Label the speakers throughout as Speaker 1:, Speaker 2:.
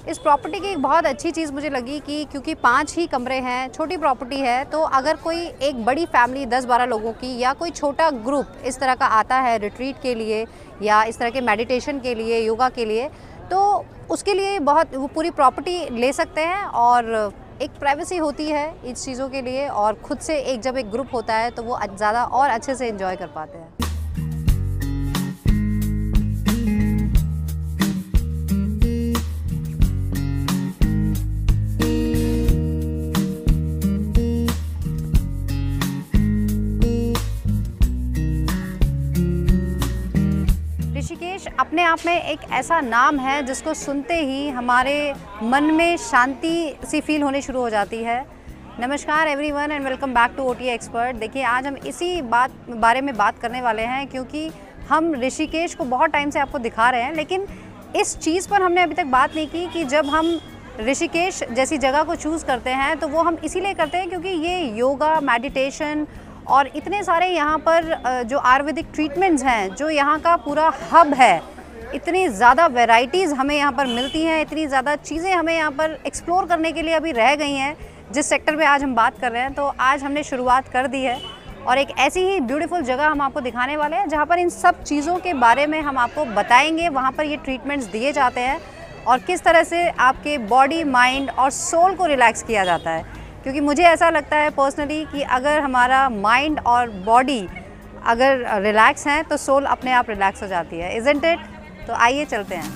Speaker 1: इस प्रॉपर्टी की एक बहुत अच्छी चीज़ मुझे लगी कि क्योंकि 5 ही कमरे हैं, छोटी प्रॉपर्टी है, तो अगर कोई एक बड़ी फैमिली 10-12 लोगों की या कोई छोटा ग्रुप इस तरह का आता है रिट्रीट के लिए या इस तरह के मेडिटेशन के लिए, योगा के लिए, तो उसके लिए बहुत वो पूरी प्रॉपर्टी ले सकते हैं और एक प्राइवेसी होती है इस चीज़ों के लिए, और खुद से एक जब एक ग्रुप होता है तो वो ज़्यादा और अच्छे से एंजॉय कर पाते हैं। ऋषिकेश अपने आप में एक ऐसा नाम है जिसको सुनते ही हमारे मन में शांति सी फील होनी शुरू हो जाती है। नमस्कार everyone and welcome back to OT expert. देखिए, आज हम इसी बारे में बात करने वाले हैं क्योंकि हम ऋषिकेश को बहुत टाइम से आपको दिखा रहे हैं, लेकिन इस चीज़ पर हमने अभी तक बात नहीं की कि जब हम ऋषिकेश जैसी जगह को चूज़ करते हैं तो वो हम इसीलिए करते हैं क्योंकि ये योगा, मेडिटेशन और इतने सारे यहाँ पर जो आयुर्वेदिक ट्रीटमेंट्स हैं, जो यहाँ का पूरा हब है, इतनी ज़्यादा वैरायटीज़ हमें यहाँ पर मिलती हैं, इतनी ज़्यादा चीज़ें हमें यहाँ पर एक्सप्लोर करने के लिए अभी रह गई हैं जिस सेक्टर में आज हम बात कर रहे हैं। तो आज हमने शुरुआत कर दी है और एक ऐसी ही ब्यूटीफुल जगह हम आपको दिखाने वाले हैं जहाँ पर इन सब चीज़ों के बारे में हम आपको बताएंगे। वहाँ पर ये ट्रीटमेंट्स दिए जाते हैं और किस तरह से आपके बॉडी, माइंड और सोल को रिलैक्स किया जाता है, क्योंकि मुझे ऐसा लगता है पर्सनली कि अगर हमारा माइंड और बॉडी अगर रिलैक्स हैं तो सोल अपने आप रिलैक्स हो जाती है, इज़न्ट इट? तो आइए चलते हैं।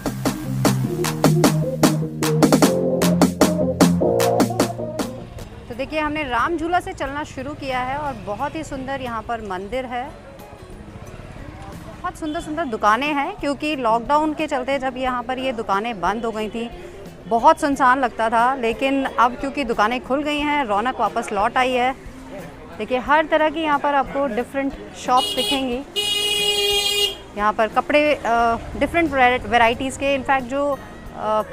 Speaker 1: तो देखिए, हमने राम झूला से चलना शुरू किया है और बहुत ही सुंदर यहाँ पर मंदिर है, बहुत सुंदर सुंदर दुकानें हैं, क्योंकि लॉकडाउन के चलते जब यहाँ पर ये दुकानें बंद हो गई थी बहुत सुनसान लगता था, लेकिन अब क्योंकि दुकानें खुल गई हैं, रौनक वापस लौट आई है। देखिए, हर तरह की यहाँ पर आपको डिफरेंट शॉप्स दिखेंगी। यहाँ पर कपड़े डिफरेंट वैरायटीज़ के, इनफैक्ट जो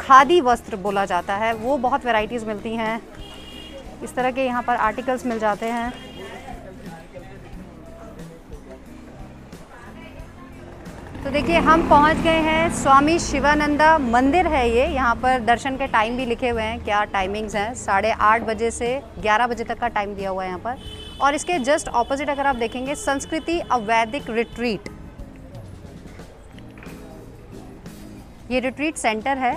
Speaker 1: खादी वस्त्र बोला जाता है वो बहुत वैरायटीज़ मिलती हैं। इस तरह के यहाँ पर आर्टिकल्स मिल जाते हैं। तो देखिए, हम पहुंच गए हैं स्वामी शिवानंदा मंदिर है ये। यहाँ पर दर्शन के टाइम भी लिखे हुए हैं, क्या टाइमिंग्स हैं। 8:30 बजे से 11 बजे तक का टाइम दिया हुआ है यहाँ पर। और इसके जस्ट ऑपोजिट अगर आप देखेंगे, संस्कृति अवैदिक रिट्रीट, ये रिट्रीट सेंटर है।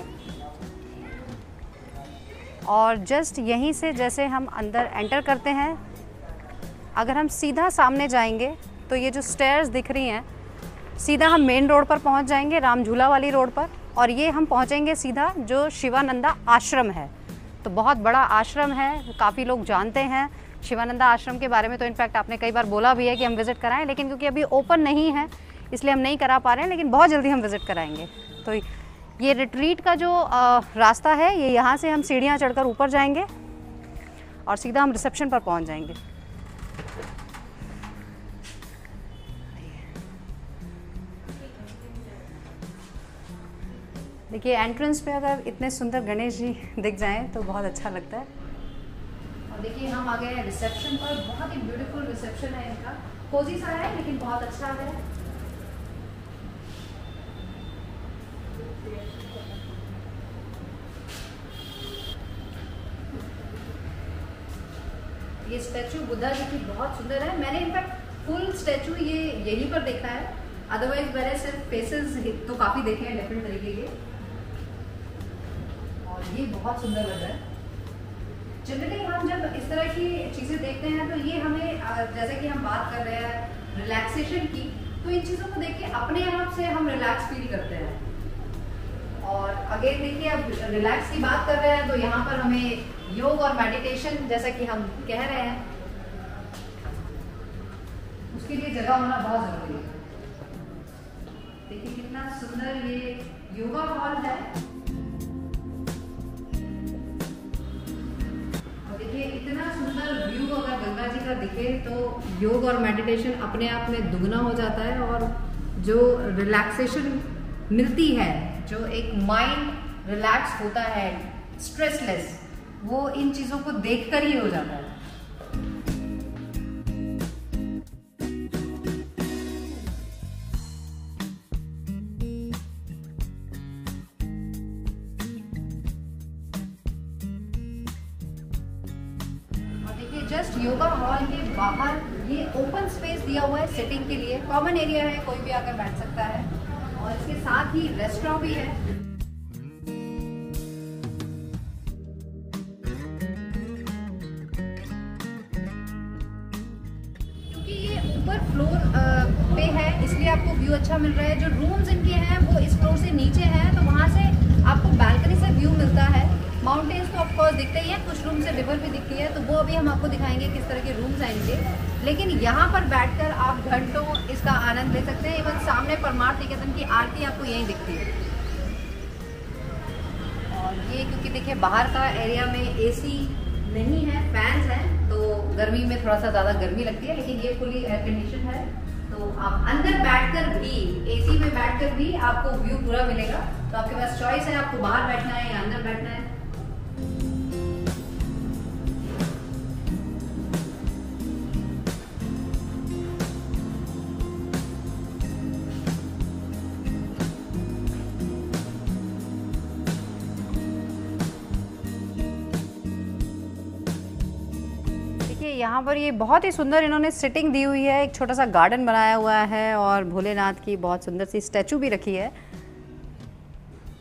Speaker 1: और जस्ट यहीं से जैसे हम अंदर एंटर करते हैं, अगर हम सीधा सामने जाएंगे तो ये जो स्टेयर्स दिख रही हैं, सीधा हम मेन रोड पर पहुंच जाएंगे, राम झूला वाली रोड पर, और ये हम पहुंचेंगे सीधा जो शिवानंदा आश्रम है। तो बहुत बड़ा आश्रम है, काफ़ी लोग जानते हैं शिवानंदा आश्रम के बारे में। तो इनफैक्ट आपने कई बार बोला भी है कि हम विज़िट कराएं, लेकिन क्योंकि अभी ओपन नहीं है इसलिए हम नहीं करा पा रहे हैं, लेकिन बहुत जल्दी हम विज़िट कराएंगे। तो ये रिट्रीट का जो रास्ता है, ये यहाँ से हम सीढ़ियाँ चढ़कर ऊपर जाएंगे और सीधा हम रिसेप्शन पर पहुँच जाएंगे। देखिए, एंट्रेंस पे अगर इतने सुंदर गणेश जी दिख जाएं तो बहुत अच्छा लगता है। और देखिए, हम आ गए हैं रिसेप्शन पर। बहुत ही ब्यूटीफुल रिसेप्शन है इनका, कोजी सा है लेकिन बहुत अच्छा है। ये स्टैचू बुद्धा जी की बहुत सुंदर है। मैंने इनफैक्ट फुल स्टैचू ये यहीं पर देखा है, अदरवाइज मैंने सिर्फ फेसेस तो काफ़ी देखे हैं डिफरेंट तरीके के, और ये बहुत सुंदर लग रहा है। जनरली हम जब इस तरह की चीज़ें देखते हैं तो ये हमें, जैसे कि हम बात कर रहे हैं रिलैक्सेशन की, तो इन चीज़ों को देख के अपने आप से हम रिलैक्स फील करते हैं। और अगेन देखिए, अब रिलैक्स की बात कर रहे हैं तो यहाँ पर हमें योग और मेडिटेशन, जैसा कि हम कह रहे हैं, उसके लिए जगह होना बहुत ज़रूरी है। देखिए, कितना सुंदर ये योगा हॉल है। और देखिए, इतना सुंदर व्यू अगर गंगा जी का दिखे तो योग और मेडिटेशन अपने आप में दुगना हो जाता है, और जो रिलैक्सेशन मिलती है, जो एक माइंड रिलैक्स होता है, स्ट्रेसलेस, वो इन चीज़ों को देखकर ही हो जाता है। जस्ट योगा हॉल के बाहर ये ओपन स्पेस दिया हुआ है सिटिंग के लिए, कॉमन एरिया है, कोई भी आकर बैठ सकता है और इसके साथ ही रेस्टोरेंट भी है। ऊपर फ्लोर पे है इसलिए आपको व्यू अच्छा मिल रहा है। जो रूम्स इनके हैं वो इस फ्लोर से नीचे हैं, तो वहाँ से आपको बालकनी से व्यू मिलता है। माउंटेन्स तो ऑफकोर्स दिखते ही हैं, कुछ रूम से रिवर भी दिखती है, तो वो अभी हम आपको दिखाएंगे किस तरह के रूम्स आएंगे। लेकिन यहाँ पर बैठकर आप घंटों इसका आनंद ले सकते हैं। इवन सामने परमार्थ निकेतन की आरती आपको यहीं दिखती है। और ये क्योंकि देखिए बाहर का एरिया में AC नहीं है, फैंस हैं, तो गर्मी में थोड़ा सा ज़्यादा गर्मी लगती है, लेकिन ये फुली एयर कंडीशन है, तो आप अंदर बैठकर भी AC में बैठकर भी आपको व्यू पूरा मिलेगा। तो आपके पास चॉइस है, आपको बाहर बैठना है या अंदर बैठना है। यहाँ पर ये बहुत ही सुंदर इन्होंने सिटिंग दी हुई है, एक छोटा सा गार्डन बनाया हुआ है और भोलेनाथ की बहुत सुंदर सी स्टैचू भी रखी है।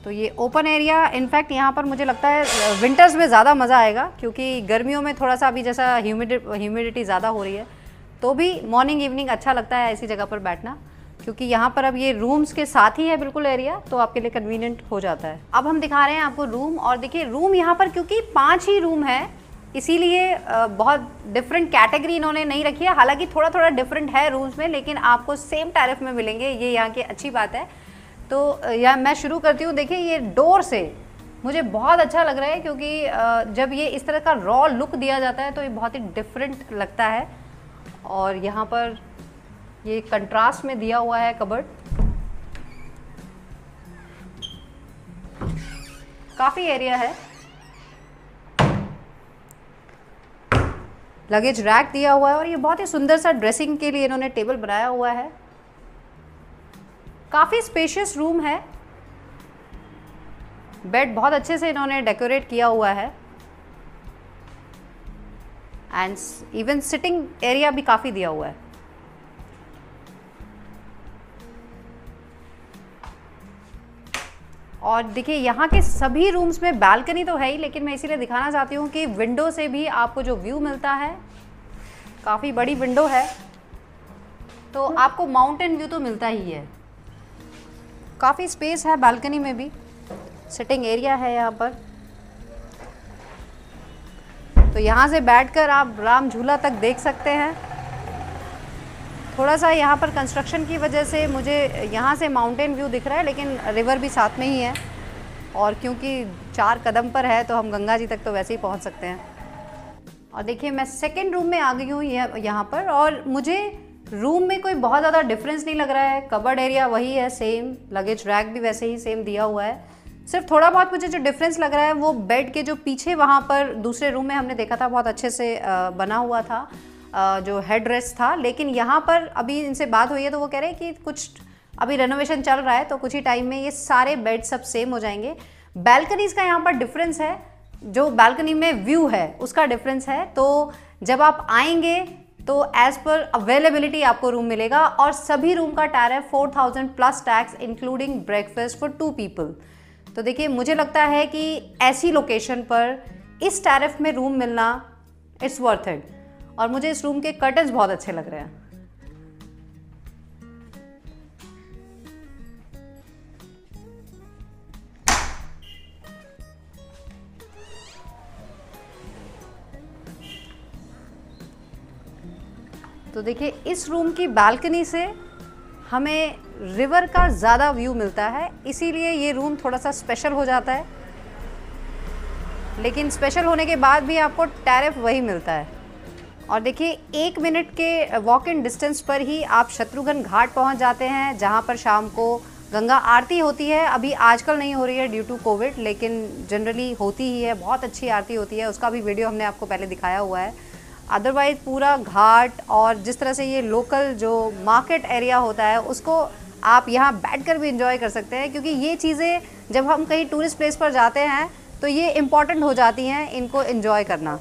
Speaker 1: तो ये ओपन एरिया, इनफैक्ट यहाँ पर मुझे लगता है विंटर्स में ज़्यादा मज़ा आएगा, क्योंकि गर्मियों में थोड़ा सा अभी जैसा ह्यूमिडिटी ज़्यादा हो रही है, तो भी मॉर्निंग इवनिंग अच्छा लगता है ऐसी जगह पर बैठना, क्योंकि यहाँ पर अब ये रूम्स के साथ ही है बिल्कुल एरिया, तो आपके लिए कन्वीनियंट हो जाता है। अब हम दिखा रहे हैं आपको रूम, और देखिए रूम यहाँ पर क्योंकि 5 ही रूम है, इसीलिए बहुत डिफरेंट कैटेगरी इन्होंने नहीं रखी है। हालांकि थोड़ा थोड़ा डिफरेंट है रूम्स में, लेकिन आपको सेम टैरिफ में मिलेंगे, ये यहाँ की अच्छी बात है। तो या मैं शुरू करती हूँ। देखिए ये डोर से मुझे बहुत अच्छा लग रहा है, क्योंकि जब ये इस तरह का रॉ लुक दिया जाता है तो ये बहुत ही डिफरेंट लगता है। और यहाँ पर ये कंट्रास्ट में दिया हुआ है कबर्ड, काफ़ी एरिया है। लगेज रैक दिया हुआ है और ये बहुत ही सुंदर सा ड्रेसिंग के लिए इन्होंने टेबल बनाया हुआ है। काफ़ी स्पेशियस रूम है, बेड बहुत अच्छे से इन्होंने डेकोरेट किया हुआ है एंड इवन सिटिंग एरिया भी काफ़ी दिया हुआ है। और देखिए यहाँ के सभी रूम्स में बालकनी तो है ही, लेकिन मैं इसीलिए दिखाना चाहती हूँ कि विंडो से भी आपको जो व्यू मिलता है, काफ़ी बड़ी विंडो है, तो आपको माउंटेन व्यू तो मिलता ही है। काफ़ी स्पेस है बालकनी में भी, सिटिंग एरिया है यहाँ पर, तो यहाँ से बैठकर आप राम झूला तक देख सकते हैं। थोड़ा सा यहाँ पर कंस्ट्रक्शन की वजह से मुझे यहाँ से माउंटेन व्यू दिख रहा है, लेकिन रिवर भी साथ में ही है, और क्योंकि 4 कदम पर है तो हम गंगा जी तक तो वैसे ही पहुँच सकते हैं। और देखिए मैं सेकंड रूम में आ गई हूँ यहाँ पर, और मुझे रूम में कोई बहुत ज़्यादा डिफरेंस नहीं लग रहा है। कबर्ड एरिया वही है सेम, लगेज रैक भी वैसे ही सेम दिया हुआ है। सिर्फ थोड़ा बहुत मुझे जो डिफरेंस लग रहा है वो बेड के जो पीछे वहाँ पर दूसरे रूम में हमने देखा था बहुत अच्छे से बना हुआ था जो हेड रेस्ट था, लेकिन यहाँ पर अभी इनसे बात हुई है तो वो कह रहे हैं कि कुछ अभी रेनोवेशन चल रहा है, तो कुछ ही टाइम में ये सारे बेड सब सेम हो जाएंगे। बैल्कनीज़ का यहाँ पर डिफरेंस है, जो बालकनी में व्यू है उसका डिफरेंस है। तो जब आप आएंगे तो एज़ पर अवेलेबिलिटी आपको रूम मिलेगा, और सभी रूम का tariff 4000 plus tax including breakfast for 2 people. तो देखिए मुझे लगता है कि ऐसी लोकेशन पर इस टैरिफ में रूम मिलना इट्स वर्थ इट, और मुझे इस रूम के कर्टन्स बहुत अच्छे लग रहे हैं। तो देखिए इस रूम की बालकनी से हमें रिवर का ज़्यादा व्यू मिलता है, इसीलिए ये रूम थोड़ा सा स्पेशल हो जाता है, लेकिन स्पेशल होने के बाद भी आपको टैरिफ वही मिलता है। और देखिए 1 मिनट के वॉक इन डिस्टेंस पर ही आप शत्रुघ्न घाट पहुंच जाते हैं, जहां पर शाम को गंगा आरती होती है। अभी आजकल नहीं हो रही है ड्यू टू कोविड, लेकिन जनरली होती ही है, बहुत अच्छी आरती होती है, उसका भी वीडियो हमने आपको पहले दिखाया हुआ है। अदरवाइज़ पूरा घाट और जिस तरह से ये लोकल जो मार्केट एरिया होता है उसको आप यहाँ बैठकर भी इंजॉय कर सकते हैं, क्योंकि ये चीज़ें जब हम कहीं टूरिस्ट प्लेस पर जाते हैं तो ये इम्पॉर्टेंट हो जाती हैं इनको एंजॉय करना।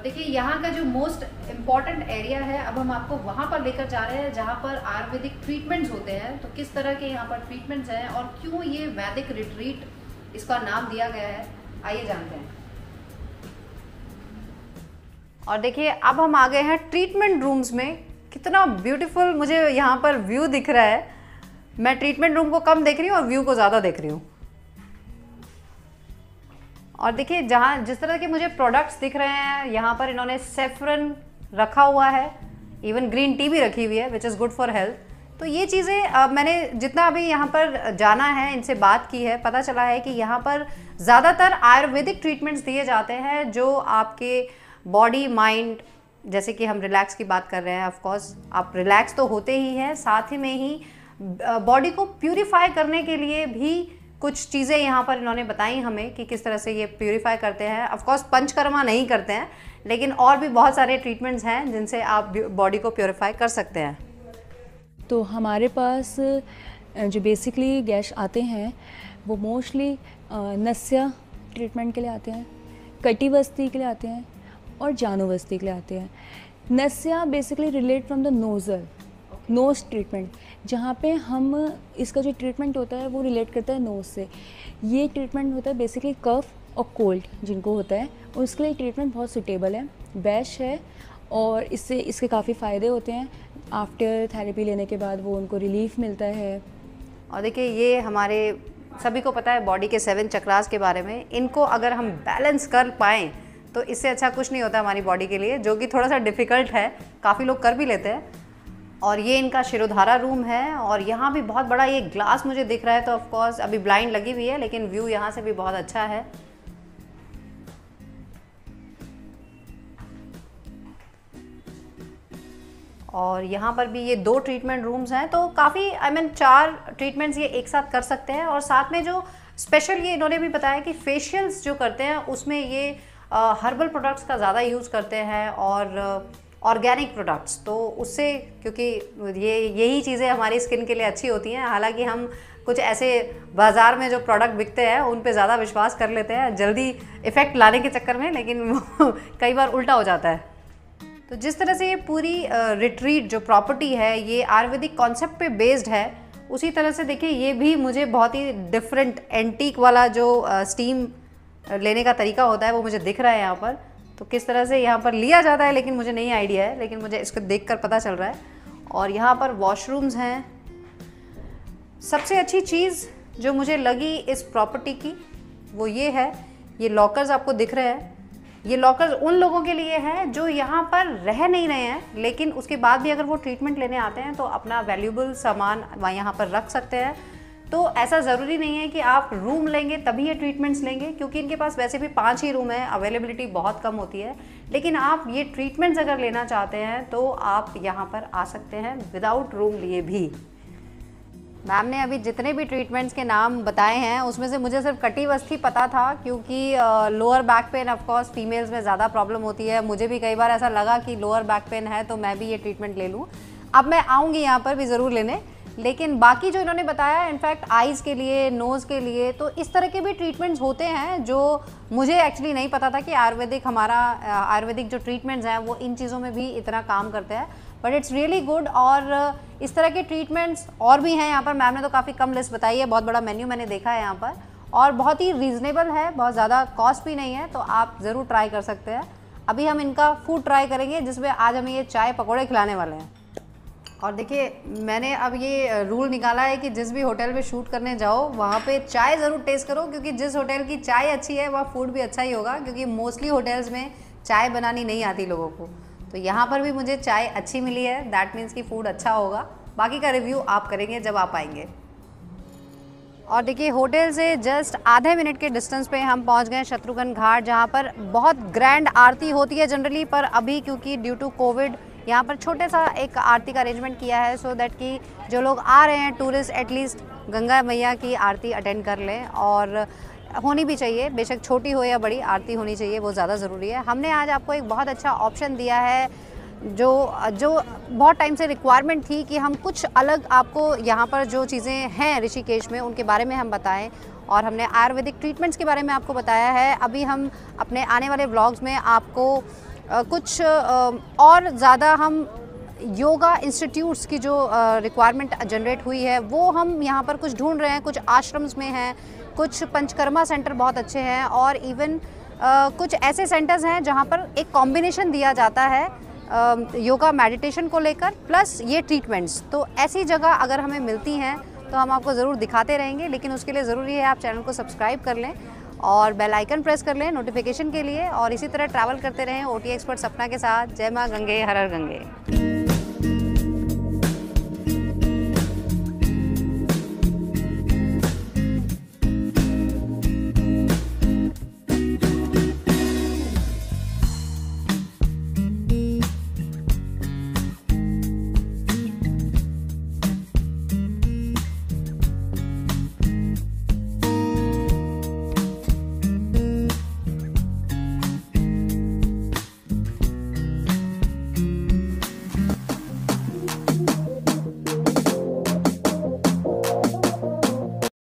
Speaker 1: देखिए यहाँ का जो मोस्ट इम्पॉर्टेंट एरिया है, अब हम आपको वहाँ पर लेकर जा रहे हैं जहाँ पर आयुर्वेदिक ट्रीटमेंट्स होते हैं। तो किस तरह के यहाँ पर ट्रीटमेंट्स हैं और क्यों ये वैदिक रिट्रीट इसका नाम दिया गया है, आइए जानते हैं। और देखिए अब हम आ गए हैं ट्रीटमेंट रूम्स में। कितना ब्यूटीफुल मुझे यहाँ पर व्यू दिख रहा है। मैं ट्रीटमेंट रूम को कम देख रही हूँ और व्यू को ज़्यादा देख रही हूँ। और देखिए जहाँ जिस तरह के मुझे प्रोडक्ट्स दिख रहे हैं, यहाँ पर इन्होंने सेफ्रन रखा हुआ है, इवन ग्रीन टी भी रखी हुई है which is good for health. तो ये चीज़ें मैंने जितना अभी यहाँ पर जाना है, इनसे बात की है, पता चला है कि यहाँ पर ज़्यादातर आयुर्वेदिक ट्रीटमेंट्स दिए जाते हैं जो आपके बॉडी माइंड, जैसे कि हम रिलैक्स की बात कर रहे हैं, ऑफ कोर्स आप रिलैक्स तो होते ही हैं, साथ ही में ही बॉडी को प्यूरिफाई करने के लिए भी कुछ चीज़ें यहाँ पर इन्होंने बताई हमें कि किस तरह से ये प्यूरिफाई करते हैं। ऑफ कोर्स पंचकर्मा नहीं करते हैं, लेकिन और भी बहुत सारे ट्रीटमेंट्स हैं जिनसे आप बॉडी को प्यूरिफाई कर सकते हैं।
Speaker 2: तो हमारे पास जो बेसिकली गेस्ट आते हैं वो मोस्टली नस्या ट्रीटमेंट के लिए आते हैं, कटिवस्ती के लिए आते हैं और जानोवस्ती के लिए आते हैं। Nasya basically relate from the nozzle, nose treatment, जहाँ पे हम इसका जो ट्रीटमेंट होता है वो रिलेट करता है नोज़ से। ये ट्रीटमेंट होता है बेसिकली कफ और कोल्ड जिनको होता है, उसके लिए ट्रीटमेंट बहुत सूटेबल है, बेस्ट है और इससे इसके काफ़ी फ़ायदे होते हैं। आफ्टर थेरेपी लेने के बाद वो उनको रिलीफ मिलता है।
Speaker 1: और देखिए ये हमारे सभी को पता है बॉडी के 7 चक्रास के बारे में। इनको अगर हम बैलेंस कर पाएँ तो इससे अच्छा कुछ नहीं होता हमारी बॉडी के लिए, जो कि थोड़ा सा डिफ़िकल्ट है, काफ़ी लोग कर भी लेते हैं। और ये इनका शिरोधारा रूम है और यहाँ भी बहुत बड़ा ये ग्लास मुझे दिख रहा है। तो ऑफ कोर्स अभी ब्लाइंड लगी हुई है, लेकिन व्यू यहाँ से भी बहुत अच्छा है। और यहाँ पर भी ये 2 ट्रीटमेंट रूम्स हैं, तो काफ़ी 4 ट्रीटमेंट्स ये एक साथ कर सकते हैं। और साथ में जो स्पेशल ये इन्होंने भी बताया कि फेशियल्स जो करते हैं उसमें ये हर्बल प्रोडक्ट्स का ज़्यादा यूज़ करते हैं और ऑर्गेनिक प्रोडक्ट्स, तो उससे क्योंकि यही चीज़ें हमारी स्किन के लिए अच्छी होती हैं। हालांकि हम कुछ ऐसे बाज़ार में जो प्रोडक्ट बिकते हैं उन पे ज़्यादा विश्वास कर लेते हैं जल्दी इफ़ेक्ट लाने के चक्कर में, लेकिन कई बार उल्टा हो जाता है। तो जिस तरह से ये पूरी रिट्रीट जो प्रॉपर्टी है ये आयुर्वेदिक कॉन्सेप्ट पे बेस्ड है, उसी तरह से देखिए ये भी मुझे बहुत ही डिफरेंट एंटीक वाला जो स्टीम लेने का तरीका होता है वो मुझे दिख रहा है यहाँ पर। तो किस तरह से यहाँ पर लिया जाता है लेकिन मुझे नहीं आइडिया है, लेकिन मुझे इसको देखकर पता चल रहा है। और यहाँ पर वॉशरूम्स हैं। सबसे अच्छी चीज़ जो मुझे लगी इस प्रॉपर्टी की वो ये है, ये लॉकर्स आपको दिख रहे हैं। ये लॉकर्स उन लोगों के लिए हैं जो यहाँ पर रह नहीं रहे हैं, लेकिन उसके बाद भी अगर वो ट्रीटमेंट लेने आते हैं तो अपना वैल्यूबल सामान यहाँ पर रख सकते हैं। तो ऐसा ज़रूरी नहीं है कि आप रूम लेंगे तभी ये ट्रीटमेंट्स लेंगे, क्योंकि इनके पास वैसे भी 5 ही रूम है, अवेलेबिलिटी बहुत कम होती है। लेकिन आप ये ट्रीटमेंट्स अगर लेना चाहते हैं तो आप यहाँ पर आ सकते हैं विदाउट रूम लिए भी। मैम ने अभी जितने भी ट्रीटमेंट्स के नाम बताए हैं उसमें से मुझे सिर्फ कटिवस्ती पता था, क्योंकि lower back pain of course females में ज़्यादा प्रॉब्लम होती है। मुझे भी कई बार ऐसा लगा कि लोअर बैक पेन है तो मैं भी ये ट्रीटमेंट ले लूँ। अब मैं आऊँगी यहाँ पर भी ज़रूर लेने, लेकिन बाकी जो इन्होंने बताया इनफैक्ट आइज़ के लिए, नोज़ के लिए, तो इस तरह के भी ट्रीटमेंट्स होते हैं जो मुझे एक्चुअली नहीं पता था कि आयुर्वेदिक जो ट्रीटमेंट्स हैं वो इन चीज़ों में भी इतना काम करते हैं। But it's really good. और इस तरह के ट्रीटमेंट्स और भी हैं यहाँ पर। मैम ने तो काफ़ी कम लिस्ट बताई है, बहुत बड़ा मेन्यू मैंने देखा है यहाँ पर, और बहुत ही रीज़नेबल है, बहुत ज़्यादा कॉस्ट भी नहीं है, तो आप ज़रूर ट्राई कर सकते हैं। अभी हम इनका फूड ट्राई करेंगे जिसमें आज हमें ये चाय पकौड़े खिलाने वाले हैं। और देखिए मैंने अब ये रूल निकाला है कि जिस भी होटल में शूट करने जाओ वहाँ पे चाय ज़रूर टेस्ट करो, क्योंकि जिस होटल की चाय अच्छी है वहाँ फूड भी अच्छा ही होगा, क्योंकि मोस्टली होटल्स में चाय बनानी नहीं आती लोगों को। तो यहाँ पर भी मुझे चाय अच्छी मिली है, दैट मीन्स कि फूड अच्छा होगा। बाकी का रिव्यू आप करेंगे जब आप आएंगे। और देखिए होटल से जस्ट आधे मिनट के डिस्टेंस पे हम पहुँच गए शत्रुघ्न घाट, जहाँ पर बहुत ग्रैंड आरती होती है जनरली, पर अभी क्योंकि ड्यू टू कोविड यहाँ पर छोटे सा एक आरती का अरेंजमेंट किया है, सो दैट कि जो लोग आ रहे हैं टूरिस्ट एटलीस्ट गंगा मैया की आरती अटेंड कर लें। और होनी भी चाहिए, बेशक छोटी हो या बड़ी, आरती होनी चाहिए, वो ज़्यादा ज़रूरी है। हमने आज आपको एक बहुत अच्छा ऑप्शन दिया है जो बहुत टाइम से रिक्वायरमेंट थी कि हम कुछ अलग आपको यहाँ पर जो चीज़ें हैं ऋषिकेश में उनके बारे में हम बताएं। और हमने आयुर्वेदिक ट्रीटमेंट्स के बारे में आपको बताया है। अभी हम अपने आने वाले व्लॉग्स में आपको कुछ और ज़्यादा हम योगा इंस्टीट्यूट्स की जो रिक्वायरमेंट जनरेट हुई है वो हम यहाँ पर कुछ ढूंढ रहे हैं। कुछ आश्रम्स में हैं, कुछ पंचकर्मा सेंटर बहुत अच्छे हैं, और इवन कुछ ऐसे सेंटर्स हैं जहाँ पर एक कॉम्बिनेशन दिया जाता है योगा मेडिटेशन को लेकर प्लस ये ट्रीटमेंट्स। तो ऐसी जगह अगर हमें मिलती हैं तो हम आपको ज़रूर दिखाते रहेंगे, लेकिन उसके लिए ज़रूरी है आप चैनल को सब्सक्राइब कर लें और बेल आइकन प्रेस कर लें नोटिफिकेशन के लिए, और इसी तरह ट्रैवल करते रहें OT एक्सपर्ट सपना के साथ। जय माँ गंगे, हर हर गंगे।